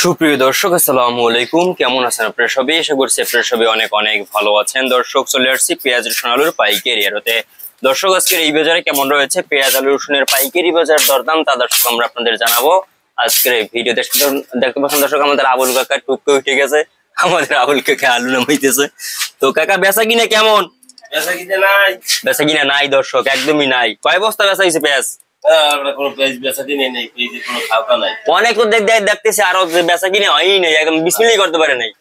সুপ্রিয় দর্শক, আসসালামু আলাইকুম। কেমন আছেন আপনারা সবাই? আশা করছি আপনারা সবাই অনেক অনেক ভালো আছেন। দর্শক, চলে আসছি পেঁয়াজ রসুন আলুর পাইকারি আড়তে। দর্শক, আজকের এই বাজারে কেমন রয়েছে পেঁয়াজ আলু রসুনের পাইকারি বাজার দরদাম, তা দর্শক আমরা আপনাদের জানাবো আজকের এই ভিডিও। দেখতে পাচ্ছেন দর্শক, আমাদের আবুল কাকা টুককে উঠে গেছে। আমাদের আবুল কাকা আলু নামাইতেছে। তো কাকা, বেচা কিনা কেমন? বেচা কিনা নাই দর্শক, একদমই নাই। কয় বস্তা বেচা হয়েছে পেঁয়াজ? অনেক তো দেখতেছি, আরো বেচা কিনে হয়ই নাই, একদম বিসমিল্লাহ করতে পারে নাই।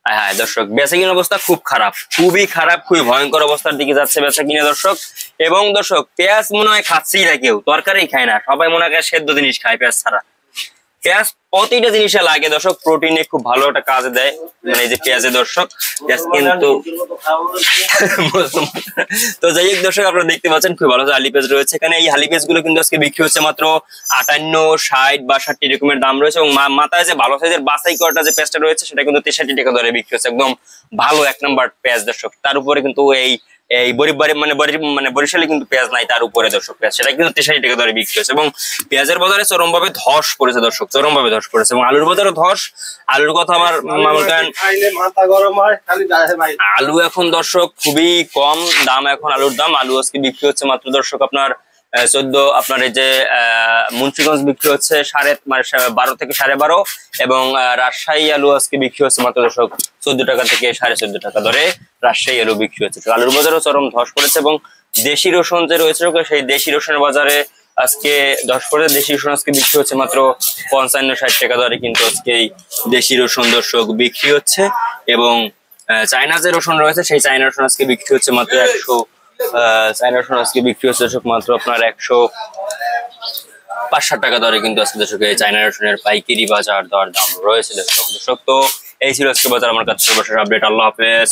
হ্যাঁ দর্শক, বেচা কিনার অবস্থা খুব খারাপ, খুবই খারাপ, খুবই ভয়ঙ্কর অবস্থার দিকে যাচ্ছে বেচা কিনা দর্শক। এবং দর্শক, পেঁয়াজ মনে হয় খাচ্ছেই না কেউ, তরকারি খায় না, সবাই মনে হয় সেদ্ধ জিনিস খায় পেঁয়াজ ছাড়া। পেঁয়াজ প্রতিটা জিনিসে লাগে দর্শক, প্রোটিনে খুব ভালো একটা কাজ দেয়, মানে এই যে পেঁয়াজে দর্শক। কিন্তু তো যাই হোক দর্শক, আপনারা দেখতে পাচ্ছেন খুব ভালো হালি পেঁয়াজ রয়েছে এখানে। এই হালি পেঁয়াজ গুলো কিন্তু আজকে বিক্রি হচ্ছে মাত্র 58, 60 বা 60 রকমের দাম রয়েছে। এবং মাথায় যে ভালো সাইজের বাছাই করাটা যে পেঁয়াজটা রয়েছে সেটা কিন্তু 63 টাকা দরে বিক্রি হচ্ছে, একদম ভালো এক নম্বর পেঁয়াজ দর্শক। তার উপরে কিন্তু এই বরিশালে কিন্তু পেঁয়াজ নাই, তার উপরে দর্শক পেঁয়াজ সেটা কিন্তু 63 টাকা দরে বিক্রি হচ্ছে। এবং পেঁয়াজের বাজারে চরম ভাবে ধস পড়েছে দর্শক, চরম ভাবে ধস পড়েছে। এবং আলুর বাজারে ধস। আলুর কথা আমার আলু এখন দর্শক খুবই কম দাম, এখন আলুর দাম। আলু আজকে বিক্রি হচ্ছে মাত্র দর্শক আপনার 14, আপনার এই যে মুন্সিগঞ্জ বিক্রি হচ্ছে 12.5 থেকে 12.5। এবং রাজশাহী আলু আজকে বিক্রি হচ্ছে মাত্র দর্শক 14 টাকা থেকে 14.5 টাকা দরে রাজশাহী আলু বিক্রি হচ্ছে। আলুর বাজারও চরম ধস পড়েছে। এবং দেশি রসুন যে রয়েছে সেই দেশি রসুনের বাজারে আজকে ধস পড়ে, দেশি রসুন আজকে বিক্রি হচ্ছে মাত্র 55-60 টাকা দরে কিন্তু আজকে এই দেশি রসুন দর্শক বিক্রি হচ্ছে। এবং চায়না যে রসুন রয়েছে সেই চায়না রসুন আজকে বিক্রি হচ্ছে মাত্র 100, চায়না রসুন আজকে বিক্রি হচ্ছে দর্শক মাত্র আপনার 105-60 টাকা দরে কিন্তু আজকে দর্শক এই চায়না রসুনের পাইকারি বাজার দর দাম রয়েছে দর্শক। তো এই ছিল আজকে বাজার আমার কাছে সর্বশেষ আপডেট। আল্লাহ হাফেজ।